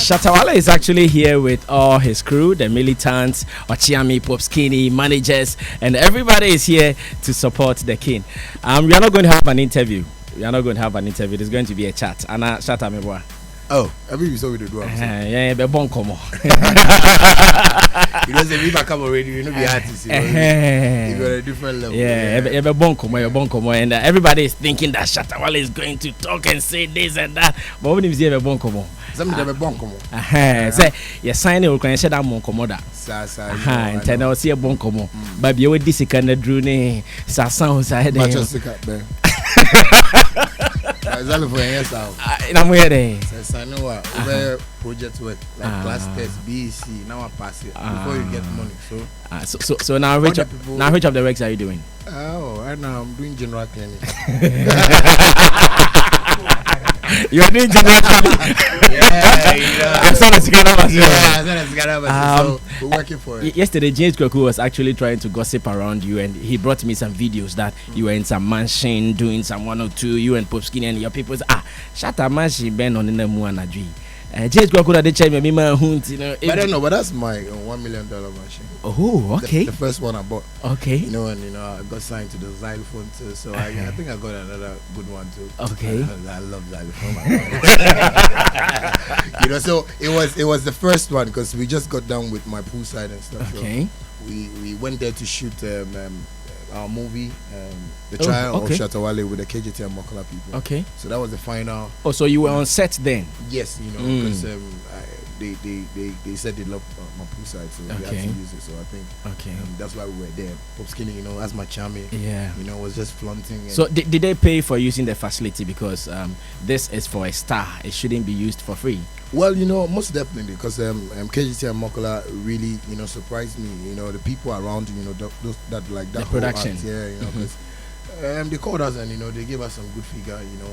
Shatta Wale is actually here with all his crew, the militants, Ochiami, Popskini, managers, and everybody is here to support the king. We are not going to have an interview. There's going to be a chat. Anna, Shatta Meboa. Oh, I mean, we saw with the drum. Yeah, be bon como. You know, if I come already, you know, be artists. You got a different level. Yeah, be bon como, and everybody is thinking that Shatta Wale is going to talk and say this and that. But when you see a bon como, something be bon como. Say, you sign it, can say that bon como da. And then I'll see a bon como. But you with this kind of drone, Sasan side. Zylofon, yes, I'm here. I know what project work like class test, BEC. Now I pass it before you get money. So now which of the works are you doing? Oh, right now I'm doing general cleaning. You're doing general cleaning. I saw the so we're working for it. Yesterday, James Kwaku was actually trying to gossip around you, and he brought me some videos that you were in some mansion doing some 102. You and Popskini and your people say, Shatta mansion been on in the Muanadri. James Kwaku they check me, you know. I don't know, but that's my $1 million machine. Oh, okay. The first one I bought. Okay. You know, and I got signed to the xylophone too, so I think I got another good one too. Okay. I love xylophone. You know, so it was the first one because we just got down with my poolside and stuff. Okay. So we went there to shoot our movie, the trial of Shatta Wale with the KJT and Mokola people. Okay. So that was the final. Oh, so you were on set then? Yes, you know, because they said they love my poolside, so we had to use it. So I think that's why we were there. Popskini, you know, as my charming, you know, was just flaunting. So did they pay for using the facility because this is for a star? It shouldn't be used for free. Well, you know, most definitely, because KGT and Mokola really, you know, surprised me. You know, the people around, you know, those that like that the production, art, you know, because they called us and you know they gave us some good figure, you know,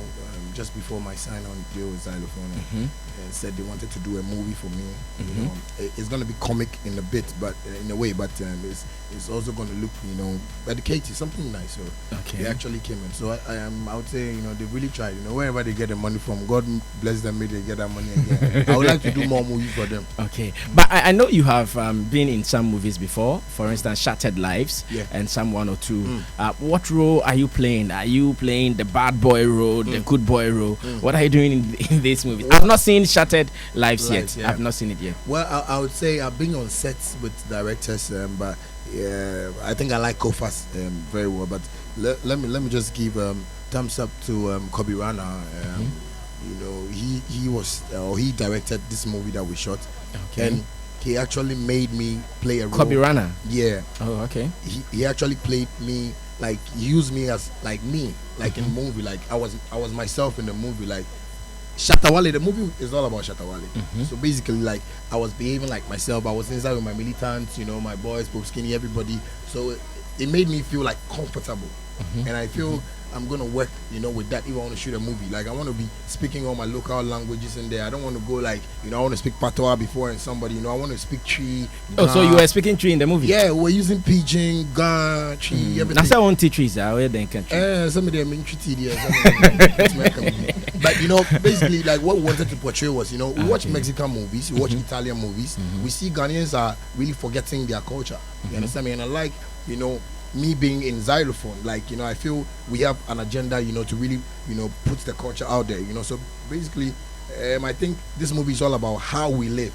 just before my sign-on deal with Zylofon, and said they wanted to do a movie for me. You know, it's gonna be comic in a bit, but in a way, but it's also gonna look, you know, educated, something nice. So they actually came in. So I would say, you know, they really tried. You know, wherever they get the money from, God bless them, may they get that money again. I would like to do more movies for them. Okay, but I know you have been in some movies before. For instance, Shattered Lives, and some 102. What role are you playing? Are you playing the bad boy role, the good boy role? What are you doing in this movie? I've not seen Shattered Lives yet. I've not seen it yet. Well, I would say I've been on sets with directors, but I think I like Kofas very well. But let me just give thumbs up to Kobe Rana. You know, he directed this movie that we shot, and he actually made me play a role. Kobe Rana. Yeah. Oh, okay. He actually played me, like he used me as like me, like in the movie, like I was myself in the movie, like Shatta Wale. The movie is all about Shatta Wale. So basically, like I was behaving like myself. I was inside with my militants, you know, my boys, Popskini, everybody. So it made me feel like comfortable, and I feel I'm gonna work, you know, with that if I want to shoot a movie. Like I want to be speaking all my local languages in there. I don't want to go like, you know, I want to speak Patois before and somebody, you know, I want to speak Tree. Oh, so you were speaking Tree in the movie? Yeah, we're using Pidgin, Ga, Tree, everything. That's our trees. Where they can. Some of them in Tree. But you know, basically, like what we wanted to portray was, you know, we watch Mexican movies, we watch Italian movies. We see Ghanaians are really forgetting their culture. You understand me? And I like, you know, me being in Zylofon, like, you know, I feel we have an agenda, you know, to really, you know, put the culture out there, you know. So basically, I think this movie is all about how we live,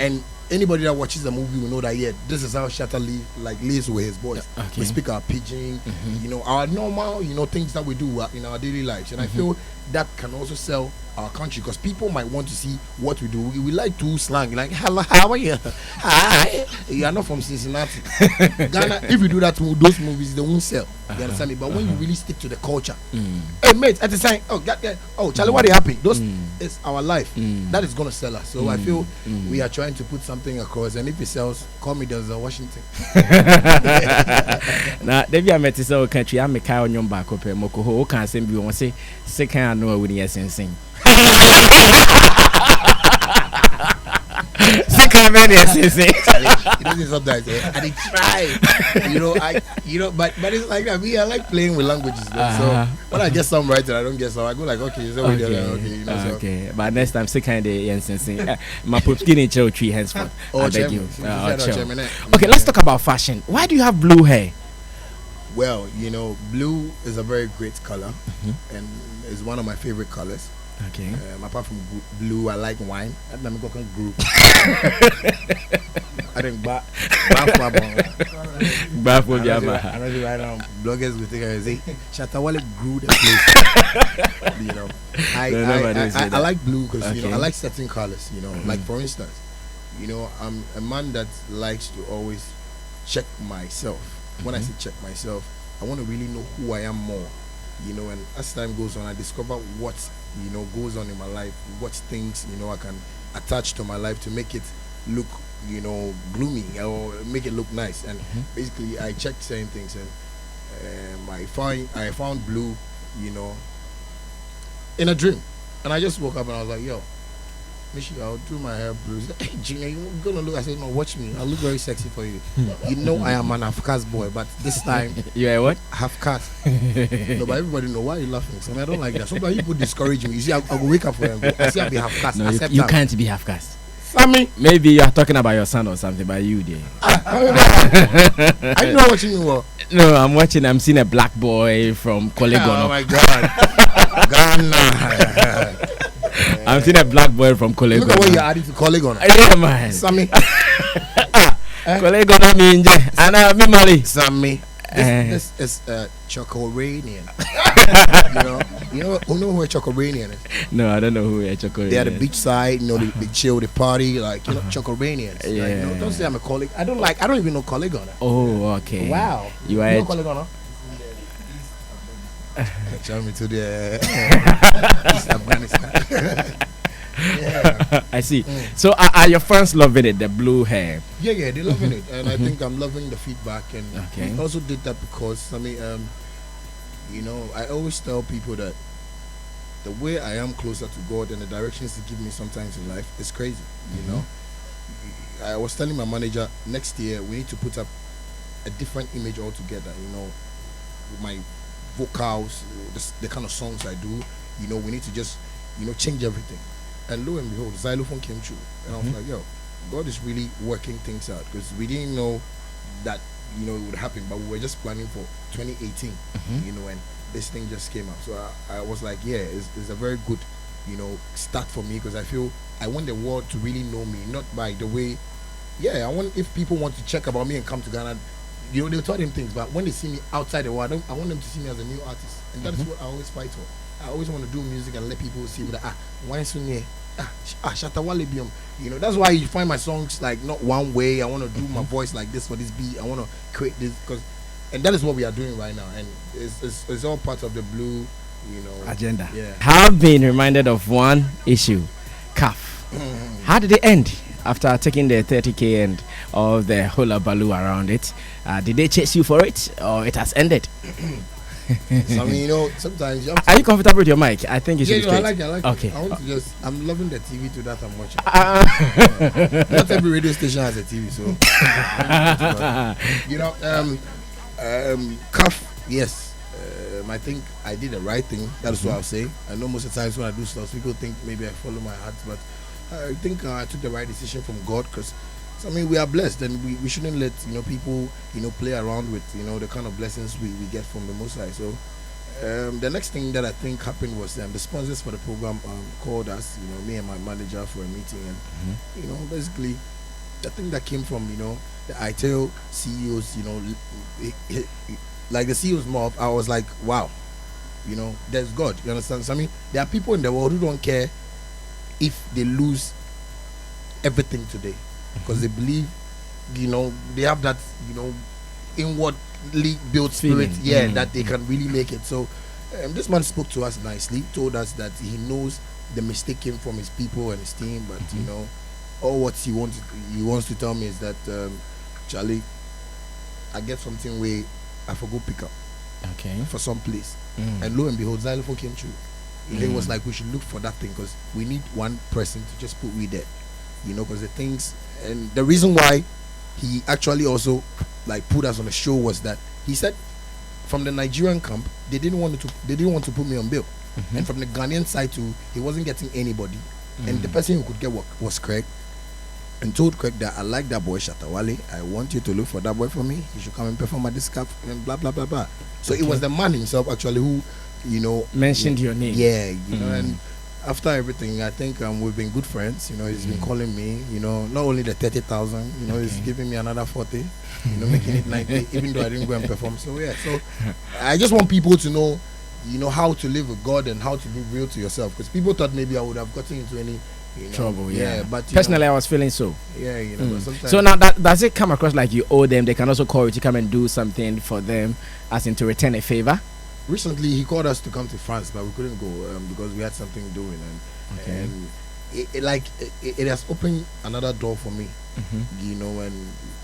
and anybody that watches the movie will know that this is how Shatta lives with his boys. We speak our pidgin, you know, our normal, you know, things that we do in our daily lives, and I feel that can also sell our country because people might want to see what we do. We like to slang, like hello, how are you? Hi, you are not from Cincinnati, Ghana. If you do that to those movies, they won't sell. You understand me? But when you really stick to the culture, hey mate, at the time, Charlie, what happened? Those is our life. That is gonna sell us. So I feel we are trying to put something across, and if it sells, call me Denzel Washington. Now, Debbie, I met this old country. I'm a cow on your back up here. Moko, can't send you on say second know when yes and sing. Second He doesn't sometimes. And he try. But it's like that. I like playing with languages. So when I get some right and I don't get some, I go like, okay, so okay. But next time, say kind of my put skin in tree henceforth. I beg you. Okay, let's talk about fashion. Why do you have blue hair? Well, blue is a very great color, and is one of my favorite colors. Okay. Apart from blue, I like wine. I don't go group. I think bloggers will think I say Shatta Wale grew the place. I like blue because I like certain colors. Like for instance, I'm a man that likes to always check myself. When I say check myself, I want to really know who I am more. And as time goes on, I discover what goes on in my life, what things I can attach to my life to make it look gloomy or make it look nice. And basically I checked certain things, and I found blue in a dream, and I just woke up and I was like, yo, Michi, I'll do my hair blue. Hey, Junior, you're gonna look. I said, no, watch me. I'll look very sexy for you. I am an half-caste boy, but this time you are what? Half-caste. No, but everybody know why are you laughing. So I don't like that. Sometimes people discourage me. You see, I'll go wake up for them. I say I'll be half-caste. No, you can't be half-caste. Sammy, maybe you are talking about your son or something, but you did. Are you not watching me? No, I'm seeing a black boy from Kolegono. Oh my God, Ghana. I'm seeing a black boy from Kolegono. Look at what you're adding to Kolegono. Yeah, man. Sammy. Kolegono means Anna Mimali. Sammy. This is Chocoranian. You know who a Chocoranian is? No, I don't know who a Chocoranian is. They're at the beach side, they chill, they party, Chocoranians. Yeah. Don't say I'm a colleague. I don't even know Kolegono. Oh, okay. Wow. You know Kolegono? Tell me to the East Afghanistan. Yeah. I see. So are your fans loving it, the blue hair? Yeah, they're loving it, and I think I'm loving the feedback. And we also did that because I always tell people that the way I am closer to God and the directions He give me sometimes in life is crazy. I was telling my manager, next year we need to put up a different image altogether. With my vocals, the kind of songs I do. We need to just change everything. And lo and behold, zylofon came true, and I was like, yo, God is really working things out, because we didn't know that it would happen, but we were just planning for 2018, and this thing just came up. So I was like, yeah, it's a very good start for me, because I want the world to really know me, not by the way. I want, if people want to check about me and come to Ghana, they'll tell them things, but when they see me outside the world, I want them to see me as a new artist, and that is what I always fight for. I always want to do music and let people see that why so near Shatta Wale biom. That's why you find my songs like not one way. I want to do my voice like this for this beat. I want to create this, and that is what we are doing right now, and it's all part of the blue agenda. Yeah. Have been reminded of one issue, CAF. How did it end? After taking the 30K and all the hula baloo around it, did they chase you for it, or it has ended? So, sometimes are you comfortable with your mic? I think you should. I like it. Okay. I want to I'm loving the TV to that I'm watching. Not every radio station has a TV, so CAF, yes. I think I did the right thing. That's what I'll say. I know most of the times when I do stuff, people think maybe I follow my heart, but I think I took the right decision from God, because we are blessed, and we shouldn't let people play around with the kind of blessings we get from the Most High. So the next thing that I think happened was the sponsors for the program called us, me and my manager, for a meeting, and basically the thing that came from the ITEL CEOs, like the CEOs mob, I was like, wow, there's God. You understand? So, there are people in the world who don't care if they lose everything today, because they believe, they have that, inwardly built spirit, that they can really make it. So this man spoke to us nicely, told us that he knows the mistake came from his people and his team, but all what he wants to tell me is that Charlie, I get something where I forgot pick up for some place, and lo and behold, zylofon came true. It was like we should look for that thing, because we need one person to just put we there. you know, because the things and the reason why he actually also like put us on the show was that he said from the Nigerian camp they didn't want to put me on bail, and from the Ghanaian side too he wasn't getting anybody, and the person who could get work was Craig, and told Craig that I like that boy Shatta Wale, I want you to look for that boy for me, he should come and perform at this camp and blah blah blah blah. So it was the man himself actually who, you know, mentioned your name. Yeah, you know, and after everything, I think we've been good friends. You know, he's been calling me. You know, not only the 30,000. You know, he's giving me another 40. You know, making it 90. Even though I didn't go and perform. So yeah. So I just want people to know, you know, how to live with God and how to be real to yourself. Because people thought maybe I would have gotten into any trouble. Yeah, but personally, I was feeling so. Yeah, you know. But sometimes so now, does it come across like you owe them? They can also call you to come and do something for them, as in to return a favor. Recently, he called us to come to France, but we couldn't go because we had something doing, and it has opened another door for me, you know, and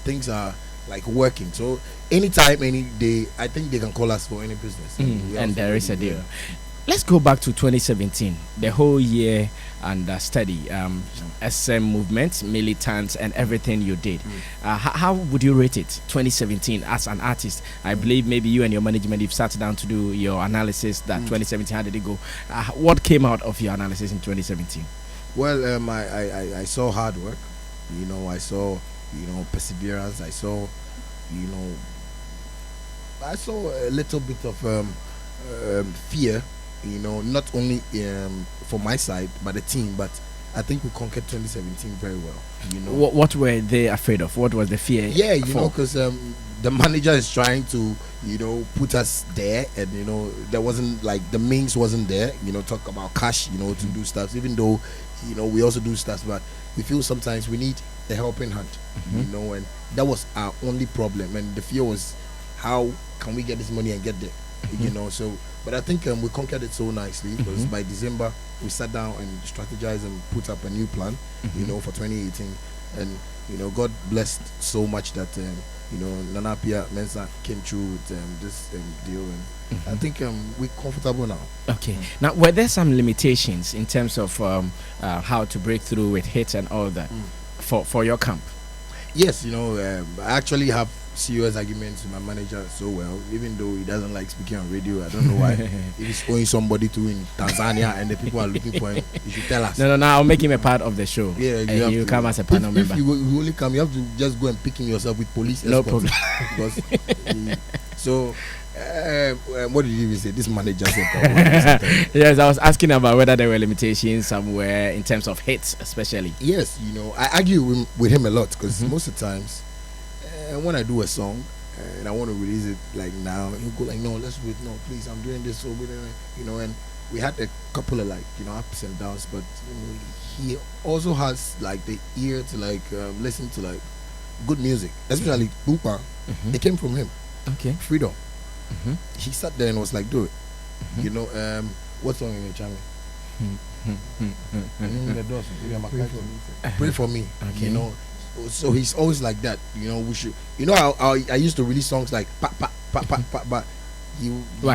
things are like working. So anytime, any day, I think they can call us for any business, and there is a deal. Yeah. Let's go back to 2017, the whole year and study, SM movement, militants, and everything you did. How would you rate it, 2017, as an artist? I believe maybe you and your management, you've sat down to do your analysis that 2017, how did it go? What came out of your analysis in 2017? Well, I saw hard work, you know, I saw, you know, perseverance, I saw, you know, I saw a little bit of fear, you know, not only for my side but the team, but I think we conquered 2017 very well, you know. What were they afraid of? What was the fear? Yeah, you know, because the manager is trying to, you know, put us there, and you know, there wasn't like the means wasn't there, you know, talk about cash, you know, to do stuff, even though, you know, we also do stuff, but we feel sometimes we need a helping hand, you know, and that was our only problem, and the fear was how can we get this money and get there, you know. So but I think we conquered it so nicely, because by December we sat down and strategized and put up a new plan, you know, for 2018, and you know, God blessed so much that you know, Nana Pia Mensa came through with this deal, and I think we're comfortable now. Okay. Now, were there some limitations in terms of how to break through with hits and all that for your camp? Yes, you know, I actually have serious arguments with my manager so well, even though he doesn't like speaking on radio. I don't know why. If he's owing somebody to in Tanzania and the people are looking for him, you should tell us. No, I'll make him a part of the show. Yeah, you come as a panel member. If you only come, you have to just go and pick him yourself with police. No problem. Because so what did you even say? This manager said. Yes, I was asking about whether there were limitations somewhere in terms of hits, especially. Yes, you know, I argue with him a lot, because most of the times when I do a song and I want to release it like now, he'll go like, no, let's wait, no, please, I'm doing this, so you know, and we had a couple of like, you know, ups and downs, but you know, he also has like the ear to like listen to like good music, especially Bupa. It came from him. Okay. Freedom. He sat there and was like, do it. You know, what song in your channel? Pray for me. Okay. You know, so he's always like that. You know, we should. You know, I used to release songs like pa pa pa pa pa, but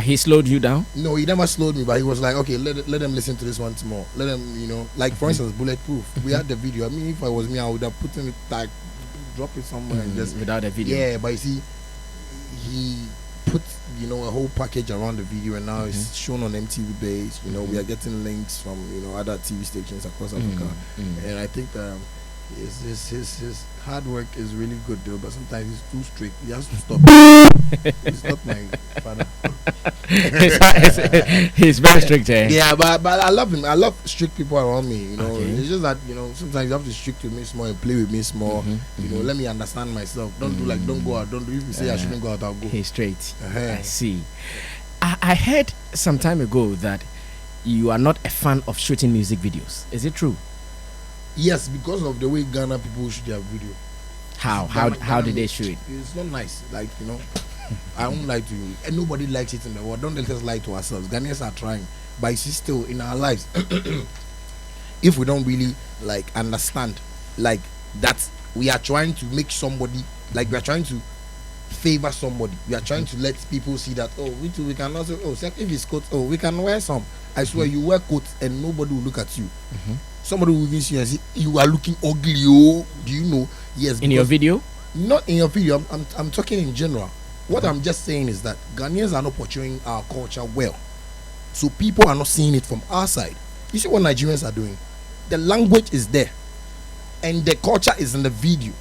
he slowed you down? No, he never slowed me, but he was like, okay, let them listen to this once more. Let them, you know, like for instance, Bulletproof. We had the video. I mean, if I was me, I would have put it like, drop it somewhere and just without a video. Yeah, but you see, he put, you know, a whole package around the video, and now it's shown on MTV Base. You know, we are getting links from, you know, other TV stations across Africa, and I think his hard work is really good though, but sometimes he's too strict. He has to stop. He's not my father. He's very strict, eh? Yeah, but I love him. I love strict people around me. You know, it's just that, you know, sometimes you have to strict with me small and play with me small. You know, let me understand myself. Don't do like, don't go out. Don't do. If you say I shouldn't go out, I'll go. He's straight. I see. I heard some time ago that you are not a fan of shooting music videos. Is it true? Yes, because of the way Ghana people shoot their video. How did they shoot it? It's not nice. Like, you know, I won't lie to you. And nobody likes it in the world. Don't let us lie to ourselves. Ghanaians are trying. But it's still in our lives. If we don't really like understand like that we are trying to make somebody, like we are trying to favor somebody. We are trying to let people see that, oh, we can also, oh, if it's coat, oh, we can wear some. I swear, you wear coats and nobody will look at you. somebody will even see you and say, you are looking ugly, oh. Do you know? Yes. In your video? Not in your video. I'm talking in general. What I'm just saying is that Ghanaians are not portraying our culture well. So people are not seeing it from our side. You see what Nigerians are doing? The language is there. And the culture is in the video.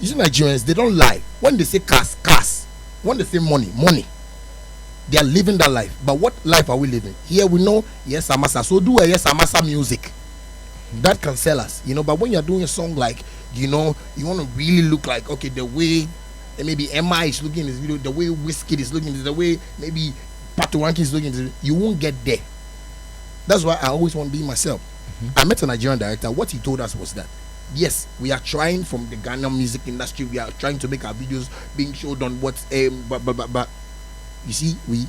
You see Nigerians, they don't lie. When they say cash, cash. When they say money, money. They are living that life. But what life are we living? Here we know, yes, Amasa. So do a yes, Amasa music. That can sell us, you know. But when you're doing a song like, you know, you want to really look like, okay, the way maybe Emma is looking in this video, the way Whiskey is looking, the way maybe Patoranking is looking, you won't get there. That's why I always want to be myself. I met a Nigerian director. What he told us was that, yes, we are trying from the Ghana music industry. We are trying to make our videos being showed on what, but you see, we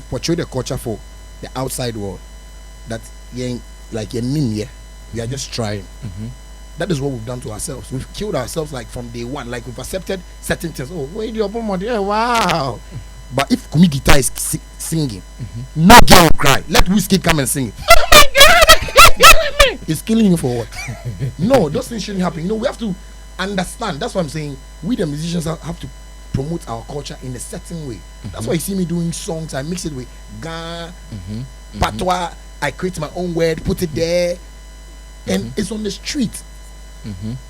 portray the culture for the outside world. That like a name here. We are just trying. That is what we've done to ourselves. We've killed ourselves like from day one. Like we've accepted certain things. Oh, wait, your bomb, yeah, wow. But if Kumi guitar is singing, no girl will cry. Let Whiskey come and sing it. Oh my God, it's killing you for what? No, those things shouldn't happen. You know, we have to understand. That's what I'm saying. We the musicians have to promote our culture in a certain way. That's why you see me doing songs. I mix it with Ga, Patois. I create my own word, put it there. And it's on the street.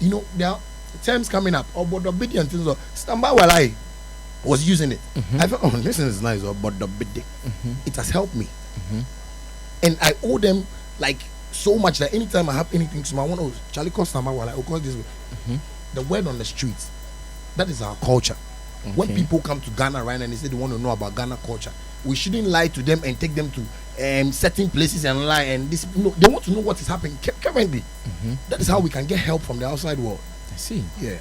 You know, there are terms coming up. Or Bodobidi and things like Shatta Wale was using it. I thought, oh, this is nice. Or Bodobidi. It has helped me. And I owe them like so much that anytime I have anything to my one, oh, Charlie calls Shatta Wale, I call this way. The word on the streets. That is our culture. When people come to Ghana right now and they say they want to know about Ghana culture, we shouldn't lie to them and take them to certain places and lie. And this, no, they want to know what is happening currently. That is how we can get help from the outside world. I see. Yeah.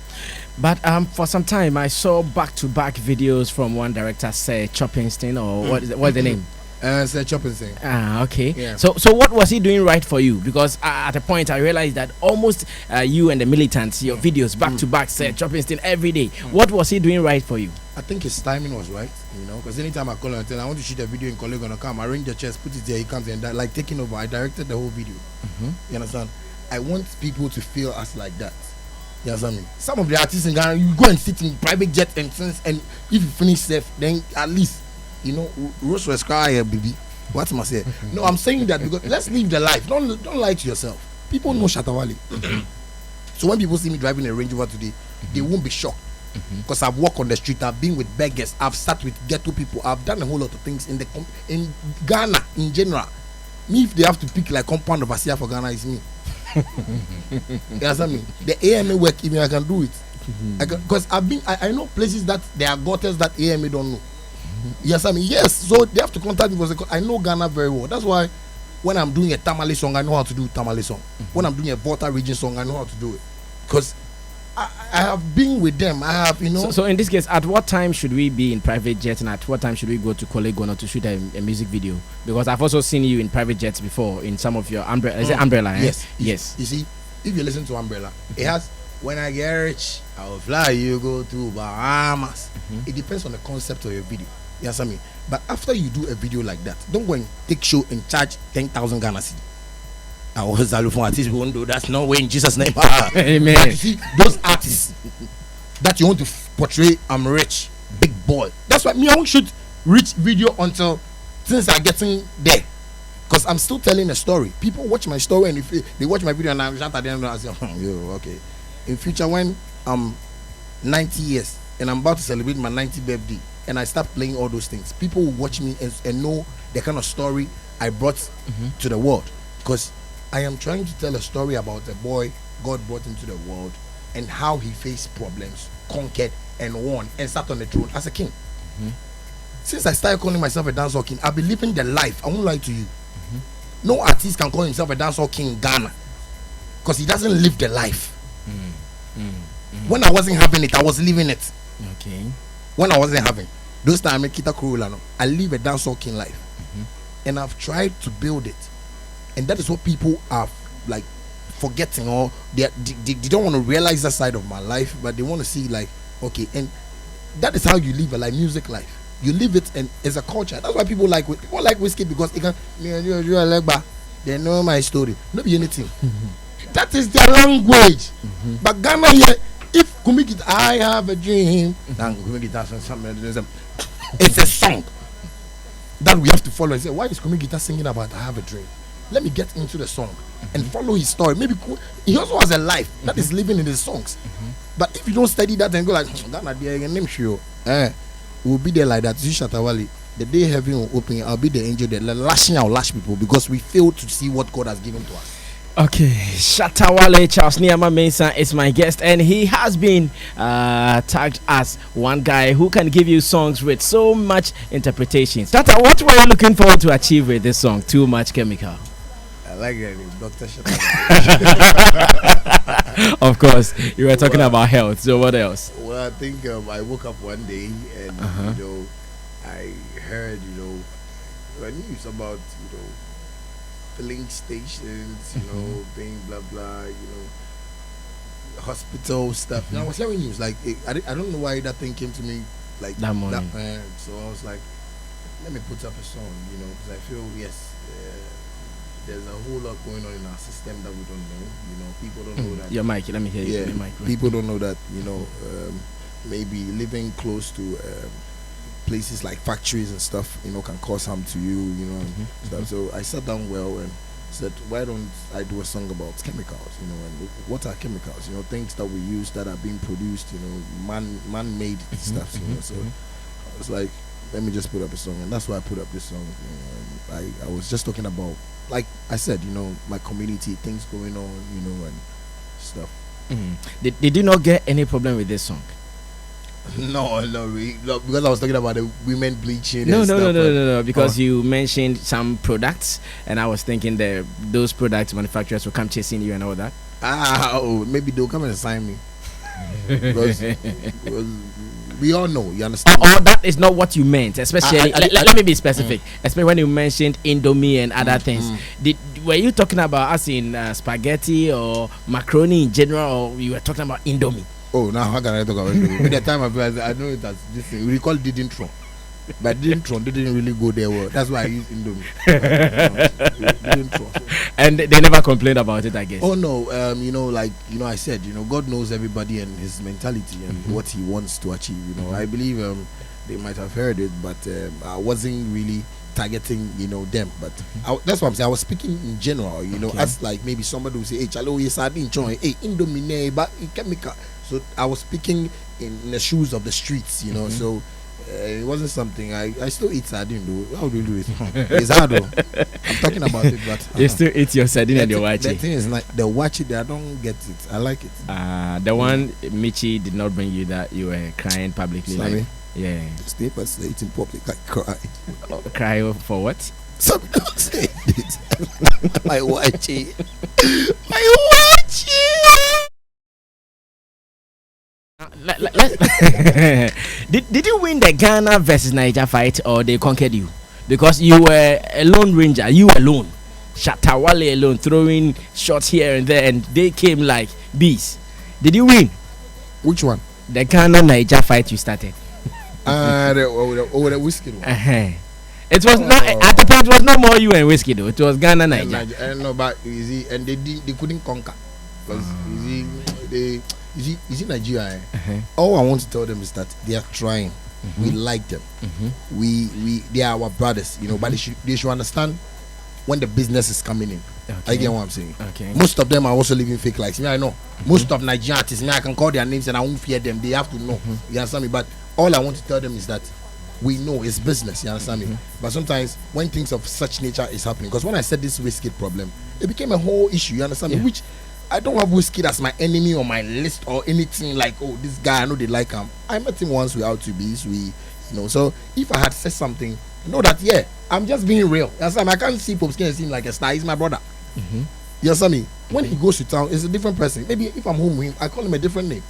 But for some time, I saw back-to-back videos from one director, say Choppington, or what's the name? Say Choppington. Ah, okay. Yeah. So what was he doing right for you? Because at a point, I realized that almost you and the militants, your videos back-to-back, say Choppington every day. What was he doing right for you? I think his timing was right, you know, because anytime I call him and tell him I want to shoot a video and colleague gonna come, I arrange the chest, put it there, he comes and like taking over. I directed the whole video. You understand? I want people to feel us like that. You understand me? Some of the artists in Ghana, you go and sit in private jet and if you finish safe, then at least, you know, Rose was crying, baby. What am I saying? No, I'm saying that because let's live the life. Don't lie to yourself. People know Shatta Wale. So when people see me driving a Range Rover today, they won't be shocked. Because I've walked on the street, I've been with beggars, I've sat with ghetto people, I've done a whole lot of things in Ghana in general. Me, if they have to pick like compound of Asia for Ghana, it's me. You understand me? The AMA work, even I can do it. Because I know places that there are gutters that AMA don't know. You understand me? Yes, so they have to contact me because I know Ghana very well. That's why when I'm doing a Tamale song, I know how to do Tamale song. When I'm doing a Volta region song, I know how to do it. Because I have been with them. I have, you know. So in this case, at what time should we be in private jet, and at what time should we go to Kolegono to shoot a music video? Because I've also seen you in private jets before in some of your Umbrella. Is it Umbrella? Yes. Yes. You see, if you listen to Umbrella, it has when I get rich, I will fly you go to Bahamas. It depends on the concept of your video. You understand me? But after you do a video like that, don't go and take show and charge 10,000 Ghana cedi. I was zylofon artists won't do. That's no way in Jesus' name. Amen. But you see, those artists that you want to portray, I'm rich, big boy. That's why me, I won't shoot rich video until things are getting there. Because I'm still telling a story. People watch my story, and if they watch my video and I'm shot at them, I say, yo, okay. In future, when I'm 90 years and I'm about to celebrate my 90th birthday, and I start playing all those things, people will watch me and know the kind of story I brought to the world. Because I am trying to tell a story about a boy God brought into the world and how he faced problems, conquered and won, and sat on the throne as a king. Since I started calling myself a dancehall king, I've been living the life. I won't lie to you. No artist can call himself a dancehall king in Ghana because he doesn't live the life. When I wasn't having it, I was living it. Okay. When I wasn't having those times, I live a dancehall king life, and I've tried to build it. And that is what people are like forgetting, or they don't want to realize that side of my life, but they want to see like, okay, and that is how you live a music life. You live it, and it's a culture. That's why people like Whiskey, because it can they know my story. No be anything. That is their language. But Ghana here, if Kumikita, I have a dream, and Kumikita something, it's a song that we have to follow and say, why is Kumikita singing about I have a dream? Let me get into the song and follow his story. Maybe he also has a life that is living in his songs. But if you don't study that and go like, Ghana, their name show, we'll be there like that. Shatta Wale, the day heaven will open, I'll be the angel that lashing out lash people because we fail to see what God has given to us. Okay, Shatta Wale Charles Niama Mensah is my guest, and he has been tagged as one guy who can give you songs with so much interpretation. Shatta, what were you looking forward to achieve with this song, Too Much Chemical? I like that name, Dr. Shatta. Of course, you were talking about health, so what else? Well, I think I woke up one day and, you know, I heard, you know, news about, you know, filling stations, you know, being blah blah, you know, hospital stuff. And I was hearing news like I don't know why that thing came to me like that morning. So I was like, let me put up a song, you know, because I feel there's a whole lot going on in our system that we don't know. You know, people don't know that. Your mic, let me hear you. Yeah, mic, right? People don't know that. You know, maybe living close to places like factories and stuff, you know, can cause harm to you, you know, stuff. So I sat down and said, why don't I do a song about chemicals, you know, and what are chemicals, you know, things that we use that are being produced, you know, man-made stuff, you know. So I was like, let me just put up a song, and that's why I put up this song. You know, and I was just talking about, like I said, you know, my community, things going on, you know, and stuff. Did you not get any problem with this song? No, because I was talking about the women bleaching. No, because you mentioned some products, and I was thinking that those products manufacturers will come chasing you and all that. Maybe they'll come and assign me. because we all know, you understand? Or that is not what you meant, especially. Let me be specific. Especially when you mentioned Indomie and other things. Were you talking about us in spaghetti or macaroni in general, or you were talking about Indomie? Oh, now how can I talk about Indomie? By the time I know it as this thing. We call it Didintron. But Didintron didn't really go there well. That's why I use Indomie. And they never complained about it, I guess. Oh no, you know, like, you know, I said, you know, God knows everybody and his mentality and what he wants to achieve. You know, I believe they might have heard it, but I wasn't really targeting, you know, them. But that's what I'm saying. I was speaking in general, you know, as like maybe somebody would say, hey, chalo, yes, I didn't join. Hey, Indomie, but chemical. So I was speaking in the shoes of the streets, you know. So it wasn't something I still eat sardine though. How do you do it? It's hard though. I'm talking about it, but you still eat your sardine and your wachi. The thing is, like, the wachi, I don't get it. I like it. The one Michi did not bring you that you were crying publicly. Sorry. Like, yeah. Stay but say it in public. I cry. Cry for what? Somebody don't say it. My wachi. My wachi. Did you win the Ghana versus Niger fight, or they conquered you? Because you were a lone ranger, you alone, Shatta Wale alone, throwing shots here and there, and they came like bees. Did you win? Which one? The Ghana Niger fight you started. The whiskey. It was not at the point. It was not more you and whiskey though. It was Ghana Niger. No, but you see, and they couldn't conquer because you see Nigeria. All I want to tell them is that they are trying. We like them. They are our brothers, you know. But they should understand when the business is coming in. I get what I'm saying. Most of them are also living fake lives. Me, I know. Most of Nigerian artists, me, I can call their names and I won't fear them. They have to know. You understand me? But all I want to tell them is that we know it's business. You understand me? But sometimes when things of such nature is happening, because when I said this whiskey problem, it became a whole issue. You understand me? Which I don't have whiskey as my enemy on my list or anything like, oh, this guy, I know they like him. I met him once, we out to be, you know. So if I had said something, know that, yeah, I'm just being real. You understand me? I can't see Popskin and see him like a star. He's my brother. You understand me? When he goes to town, it's a different person. Maybe if I'm home with him, I call him a different name.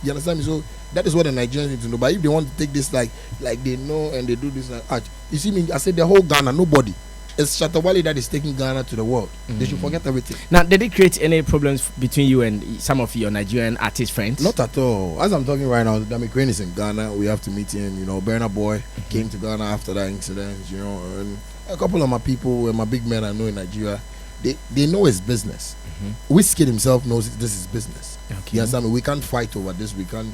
You understand me? So that is what the Nigerians need to know. But if they want to take this like they know and they do this, you see me, I said the whole Ghana, nobody. It's Shatta Wale that is taking Ghana to the world. They should forget everything. Now, did it create any problems between you and some of your Nigerian artist friends? Not at all. As I'm talking right now, Dami Crane is in Ghana. We have to meet him. You know, Burna Boy came to Ghana after that incident. You know, and a couple of my people, my big men I know in Nigeria, they know it's business. Whiskey himself knows this is business. Okay. You understand me? We can't fight over this. We can't,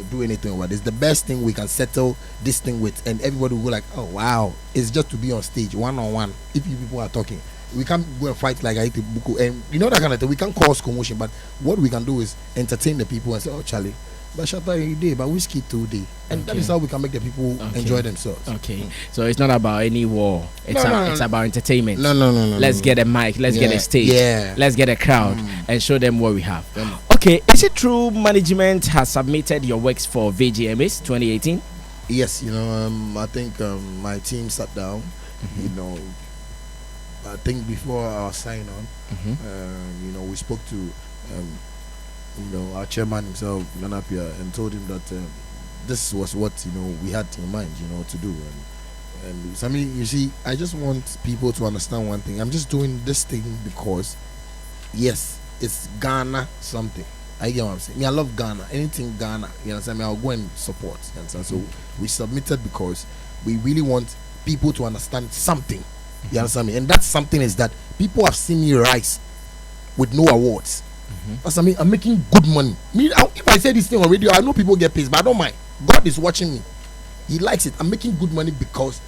do anything over this. The best thing we can settle this thing with, and everybody will go like, oh wow, it's just to be on stage one-on-one. If you people are talking, we can't go and fight like I hate Buku, and that kind of thing. We can't cause commotion, but what we can do is entertain the people and say, oh Charlie, but Shatta you day, but whiskey today, and that is how we can make the people enjoy themselves. Okay, so it's not about any war. It's about entertainment. No. Let's get a mic. Let's get a stage. Yeah. Let's get a crowd and show them what we have. Okay, is it true management has submitted your works for VGMAs 2018? Yes, I think my team sat down. I think before our sign on, we spoke to our chairman himself, Nanapia, and told him that this was what we had in mind, to do. And so, you see, I just want people to understand one thing. I'm just doing this thing because, yes, it's Ghana something. I get what I'm saying. I love Ghana. Anything Ghana, you understand me? I'll go and support. You understand? So we submitted because we really want people to understand something. You understand me? And that something is that people have seen me rise with no awards. That's I'm making good money. If I say this thing on radio, I know people get paid, but I don't mind. God is watching me. He likes it. I'm making good money because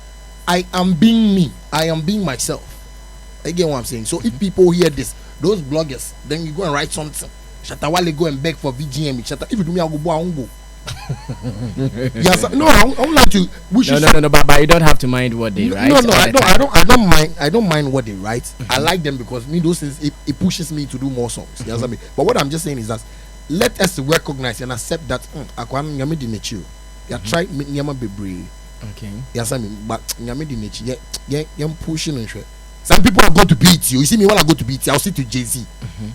I am being me. I am being myself. Again, what I'm saying. So if people hear this, those bloggers, then you go and write something. Shatta Wale go and beg for VGM. Shatta, if you do me, I'll go. I won't go. Yes, no, I would like to. No, but you don't have to mind what they write. No, I don't mind. I don't mind what they write. I like them because those things it pushes me to do more songs. You understand me? But what I'm just saying is that let us recognize and accept that Akwan Nyame di nature. You try Nyama be brave. Okay. You understand me? But Nyame di nature. Yeah, pushing and shit. Some people are going to beat you. You see me when I go to beat you, I'll sit to Jay-Z.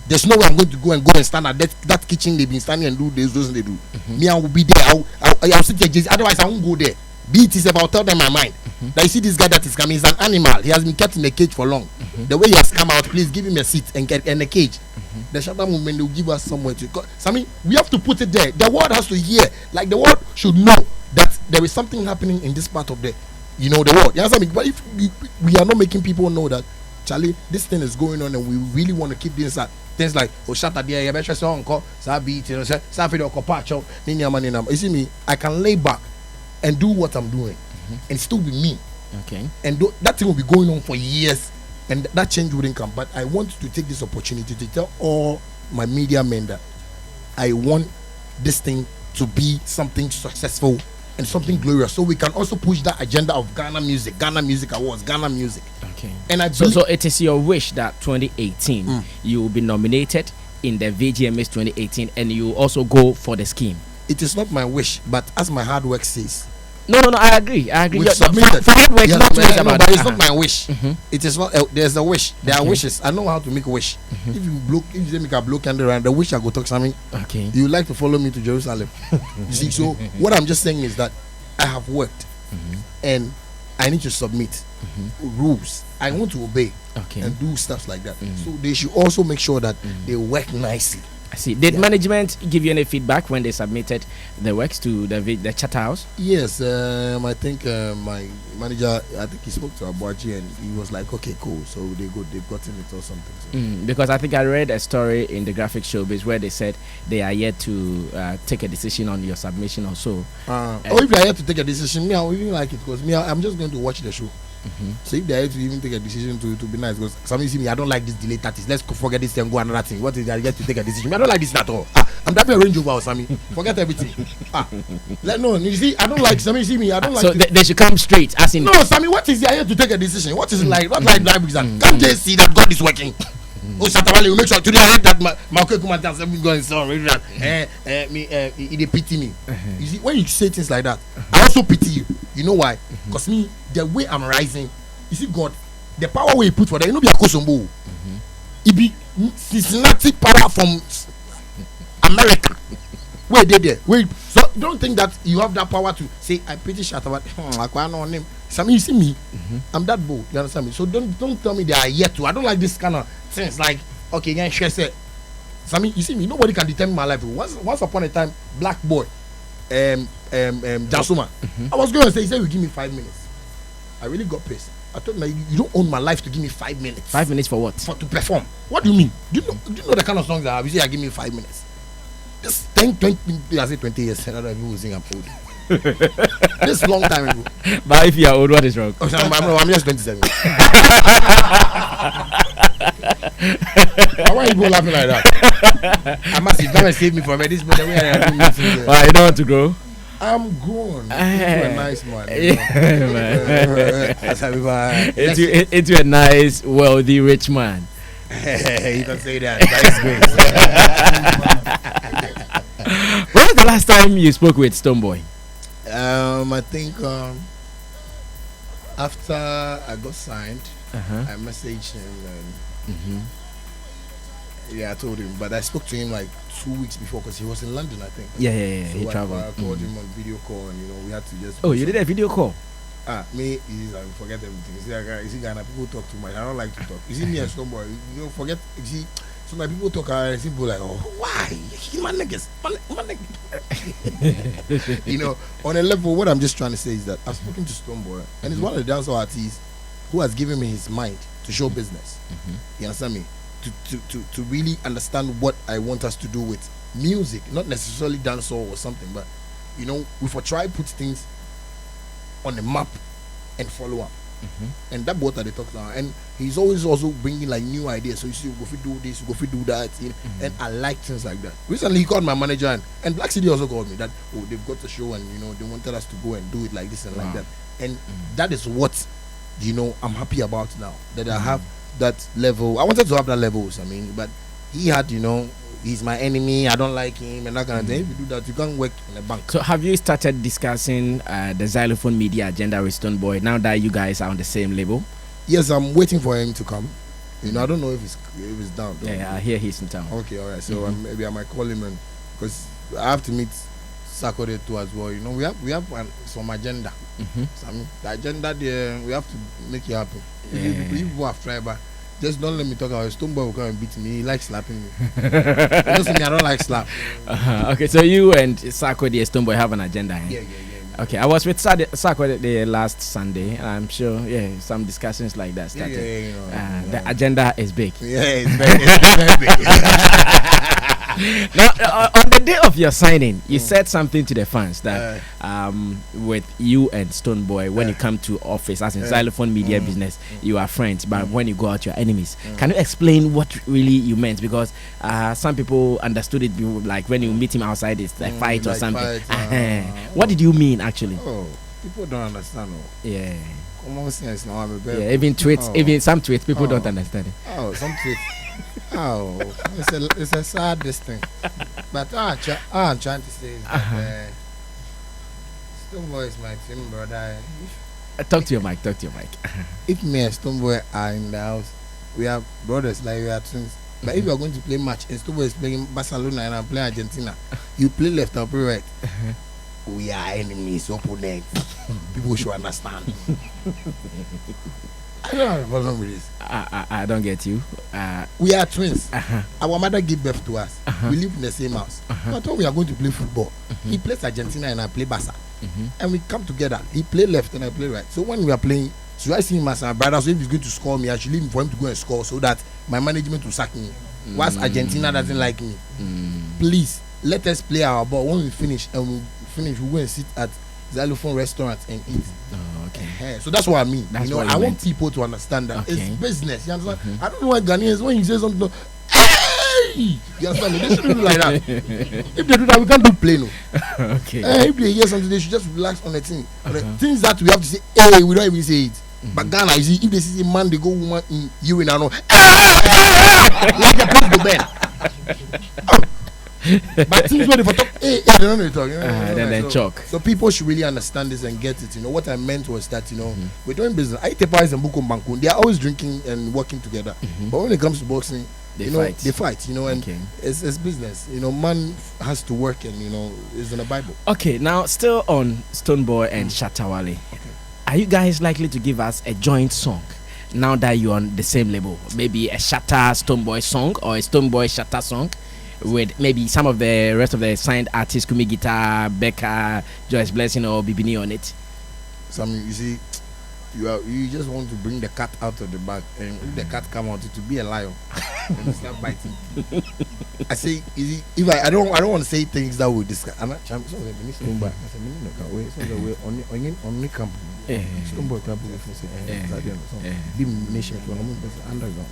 There's no way I'm going to go and stand at that kitchen they've been standing and do those things they do. Me, I will be there. I'll sit at Jay-Z. Otherwise, I won't go there. Beat is about tell them my mind. That you see this guy that is coming, he's an animal. He has been kept in a cage for long. The way he has come out, please give him a seat and get in a cage. The Shatta movement will give us somewhere to go. So, we have to put it there. The world has to hear. Like the world should know that there is something happening in this part of the the world. You understand me? But if we are not making people know that, Charlie, this thing is going on and we really want to keep this things like Shatta there, you better say uncle, beat, you see me, I can lay back and do what I'm doing and still be me. Okay. And that thing will be going on for years and that change wouldn't come. But I want to take this opportunity to tell all my media men that I want this thing to be something successful and something glorious, so we can also push that agenda of Ghana Music Awards, Ghana Music. Okay. And so it is your wish that 2018 you will be nominated in the VGMAs 2018, and you also go for the scheme. It is not my wish, but as my hard work says. No, I agree. Submitted. For hard work, but it's not my wish. It is not. There's a wish. There are wishes. I know how to make a wish. If you say make a blow candle around, the wish I go talk something. Okay. You like to follow me to Jerusalem? You see. So what I'm just saying is that I have worked, and I need to submit rules. I want to obey and do stuff like that. So they should also make sure that they work nicely. I see. Did management give you any feedback when they submitted the works to the Shatta House? Yes, I think my manager, I think he spoke to Abuaji and he was like, okay, cool. So they've gotten it or something. So. Because I think I read a story in the graphic showbiz where they said they are yet to take a decision on your submission or so. If they are yet to take a decision, me, I would even like it because I'm just going to watch the show. So if they are to even take a decision to be nice, because somebody see me, I don't like this delay tactics. Let's forget this and go another thing. What is that? Yet to take a decision? I don't like this at all. I'm driving a Range Rover, Sammy. Forget everything. No, you see, I don't like somebody see me. I don't like. So they should come straight, as in. No, Sammy, what is there to take a decision? What is it like? What like life is that? Can't they see that God is working? Shatta Wale, we make sure today I heard that my Kumantas have been going so they pity me. You see, when you say things like that, I also pity you. You know why? Because me, the way I'm rising, you see, God, the power we put for that, you know, be a Kosombo. It be Cincinnati power from America. Where they there? Wait, so don't think that you have that power to say I pity Shatta Wale. I can't know him. Sammy, you see me, I'm that bold. You understand me? So don't tell me they are yet to. I don't like this kind of things like, okay, yeah, sure, say. Sammy, you see me, nobody can determine my life. Once upon a time, black boy, Jasuma. I was going to say, he said, you give me 5 minutes. I really got pissed. I told him, like, you don't own my life to give me 5 minutes. 5 minutes for what? To perform. What do you mean? Do you know the kind of songs I have? You say I give me 5 minutes. Just 10, 20, I say 20 years. I don't know if you sing I'm old. This long time ago. But if you are old, what is wrong? I'm just 27. Why are you laughing like that? I must come and save me from this. But why you don't want to grow? I'm grown. Into a nice man. Into a nice, wealthy, rich man. You can say that. When was the last time you spoke with Stonebwoy? I think after I got signed, I messaged him. Yeah, I told him, but I spoke to him like 2 weeks before because he was in London, I think. Yeah. So he traveled. I called him on video call, and we had to just. Oh, you did a video call? Me, I forget everything. You see, Ghana people talk too much. I don't like to talk. You see me and Stonebwoy, forget. You see, so my people talk, and people like, oh, why? My niggas. On a level, what I'm just trying to say is that I've spoken to Stonebwoy, and he's one of the dancehall artists who has given me his mind to show business. You understand me? To really understand what I want us to do with music, not necessarily dancehall or something, but if I try put things on the map and follow up. And that's what they talk about. And he's always also bringing like new ideas. So you see, go fi do this, go fi do that, and I like things like that. Recently, he called my manager and Black City also called me that they've got a show and they wanted us to go and do it like this and like that. And that is what I'm happy about now, that I have that level. I wanted to have that levels. But he had he's my enemy, I don't like him, and that kind of thing. If you do that, you can't work in a bank. So have you started discussing the Xylophone Media Agenda with Stonebwoy now that you guys are on the same label? Yes, I'm waiting for him to come. I don't know if it's down. Yeah, I hear he's in town. Okay, all right. So maybe I might call him, and because I have to meet Sarkodie too as well. We have some agenda. So, the agenda there, we have to make it happen. If people have tried, but just don't let me talk about it. Stonebwoy will come and beat me. He likes slapping me. I don't like slap. Okay, so you and Sarkodie and Stonebwoy have an agenda. Eh? Yeah. Okay, I was with Sarkodie last Sunday, and I'm sure, some discussions like that started. The agenda is big. Yeah, it's very big. Now, on the day of your signing, you said something to the fans that with you and Stonebwoy, when you come to office as in Xylophone Media business, you are friends, but when you go out, you're enemies. Can you explain what really you meant? Because some people understood it like when you meet him outside, it's a fight or something. What did you mean actually? Oh, people don't understand. Yeah. Common sense now. Even tweets, even some tweets, people don't understand it. Oh, some tweets. It's a sad thing. But I'm trying to say is that Stonebwoy is my twin brother. Talk to your mic. If me and Stonebwoy are in the house, we are brothers, like we are twins. But if you are going to play match and Stonebwoy is playing Barcelona and I'm playing Argentina, you play left or play right. We are enemies, opponents. People should understand. I don't have a problem with this. I don't get you. We are twins. Our mother gave birth to us. We live in the same house. I told we are going to play football. He plays Argentina and I play Barca. And we come together. He play left and I play right. So when we are playing, so I see him as my brother. So if he's going to score me, I should leave him for him to go and score so that my management will sack me. Whilst Argentina doesn't like me. Please, let us play our ball. When we finish, we go and sit at Xylophone restaurant and eat. Oh, okay. So that's what I mean. That's I want people to understand that it's business. You understand? I don't know why Ghanaians, when you say something, hey! You understand me? They shouldn't do like that. If they do that, we can't do plain. Okay. If they hear something, they should just relax on the thing. Things that we have to say, hey, we don't even say it. But Ghana, you see, if they see a man, they go woman in urine and all, like a put the bed. But things when they talk, they don't know talk. Then choke. So people should really understand this and get it. What I meant was that we're doing business. Aitepa and Bukom Bankun, they are always drinking and working together. But when it comes to boxing, they fight. And it's business. Man has to work, and it's in the Bible. Okay, now still on Stonebwoy and Shatta Wale. Are you guys likely to give us a joint song now that you're on the same label? Maybe a Shatta Stonebwoy song or a Stonebwoy Shatta song with maybe some of the rest of the signed artists, Kumi Guitar, Becca, Joyce Blessing, or Bibini on it? You see, you just want to bring the cat out of the bag, and if the cat come out, it will be a lion and you start biting. I say, if I don't want to say things that will discuss. I'm not champion. So the minister come back. I said, "No, wait. So the way on the camp. Stumbo camp before say, be nation for underground."